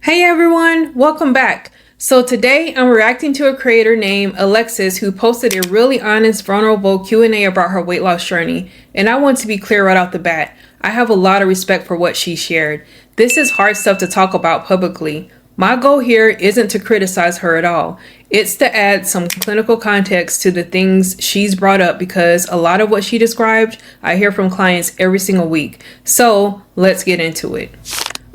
Hey everyone, welcome back. So today I'm reacting to a creator named Alexis who posted a really honest, vulnerable Q&A about her weight loss journey. And I want to be clear right off the bat, I have a lot of respect for what she shared. This is hard stuff to talk about publicly. My goal here isn't to criticize her at all. It's to add some clinical context to the things she's brought up because a lot of what she described, I hear from clients every single week. So let's get into it.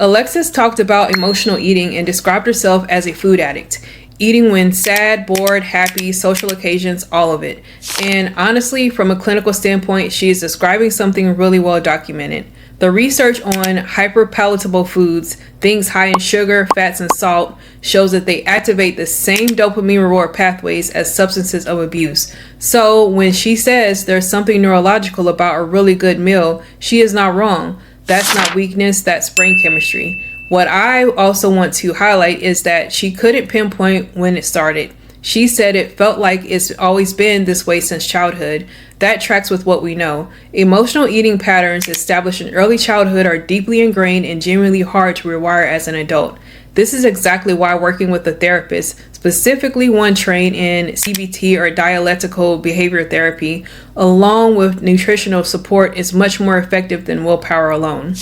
Alexis talked about emotional eating and described herself as a food addict, eating when sad, bored, happy, social occasions, all of it. And honestly, from a clinical standpoint, she is describing something really well documented. The research on hyperpalatable foods, things high in sugar, fats, and salt, shows that they activate the same dopamine reward pathways as substances of abuse. So when she says there's something neurological about a really good meal, she is not wrong. That's not weakness, that's brain chemistry. What I also want to highlight is that she couldn't pinpoint when it started. She said it felt like it's always been this way since childhood. That tracks with what we know. Emotional eating patterns established in early childhood are deeply ingrained and genuinely hard to rewire as an adult. This is exactly why working with a therapist, specifically one trained in CBT or dialectical behavior therapy, along with nutritional support is much more effective than willpower alone.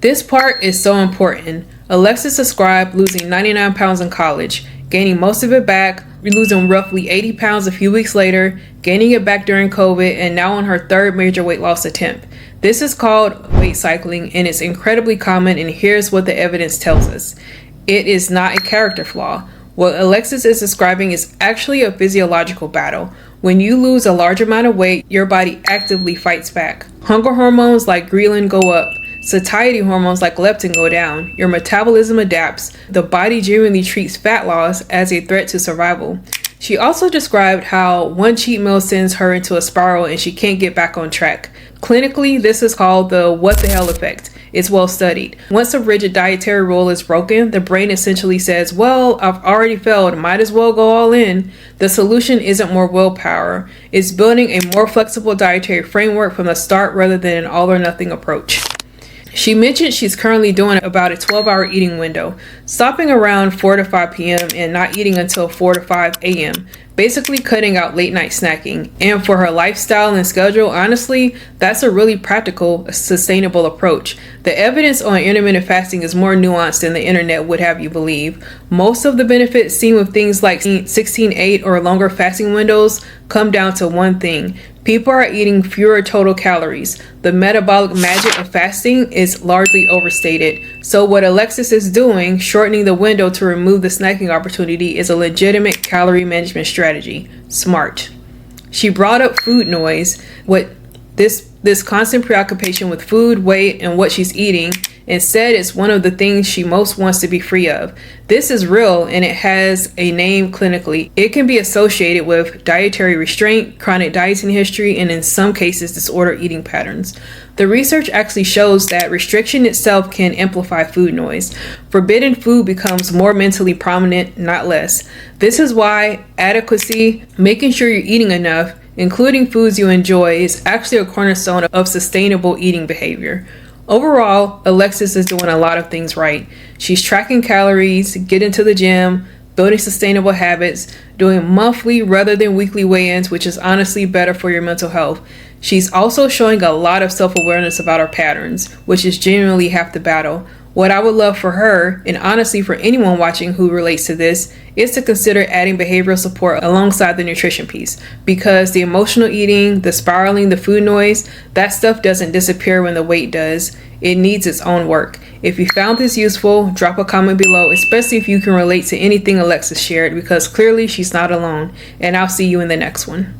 This part is so important. Alexis described losing 99 pounds in college, gaining most of it back, losing roughly 80 pounds a few weeks later, gaining it back during COVID, and now on her third major weight loss attempt. This is called weight cycling and it's incredibly common, and here's what the evidence tells us. It is not a character flaw. What Alexis is describing is actually a physiological battle. When you lose a large amount of weight, your body actively fights back. Hunger hormones like ghrelin go up. Satiety hormones like leptin go down. Your metabolism adapts. The body genuinely treats fat loss as a threat to survival. She also described how one cheat meal sends her into a spiral and she can't get back on track. Clinically, this is called the what the hell effect. It's well studied. Once a rigid dietary rule is broken, the brain essentially says, well, I've already failed, might as well go all in. The solution isn't more willpower. It's building a more flexible dietary framework from the start rather than an all or nothing approach. She mentioned she's currently doing about a 12-hour eating window, stopping around 4 to 5 p.m. and not eating until 4 to 5 a.m., basically cutting out late night snacking. And for her lifestyle and schedule, honestly, that's a really practical, sustainable approach. The evidence on intermittent fasting is more nuanced than the internet would have you believe. Most of the benefits seen with things like 16/8 or longer fasting windows come down to one thing. People are eating fewer total calories. The metabolic magic of fasting is largely overstated. So what Alexis is doing, shortening the window to remove the snacking opportunity, is a legitimate calorie management strategy. Smart. She brought up food noise, what this constant preoccupation with food, weight, and what she's eating, and said it's one of the things she most wants to be free of. This is real and it has a name clinically. It can be associated with dietary restraint, chronic dieting history, and in some cases disordered eating patterns. The research actually shows that restriction itself can amplify food noise. Forbidden food becomes more mentally prominent, not less. This is why adequacy, making sure you're eating enough, including foods you enjoy, is actually a cornerstone of sustainable eating behavior. Overall, Alexis is doing a lot of things right. She's tracking calories, getting to the gym, building sustainable habits, doing monthly rather than weekly weigh-ins, which is honestly better for your mental health. She's also showing a lot of self-awareness about her patterns, which is genuinely half the battle. What I would love for her, and honestly for anyone watching who relates to this, is to consider adding behavioral support alongside the nutrition piece. Because the emotional eating, the spiraling, the food noise, that stuff doesn't disappear when the weight does. It needs its own work. If you found this useful, drop a comment below, especially if you can relate to anything Alexis shared, because clearly she's not alone. And I'll see you in the next one.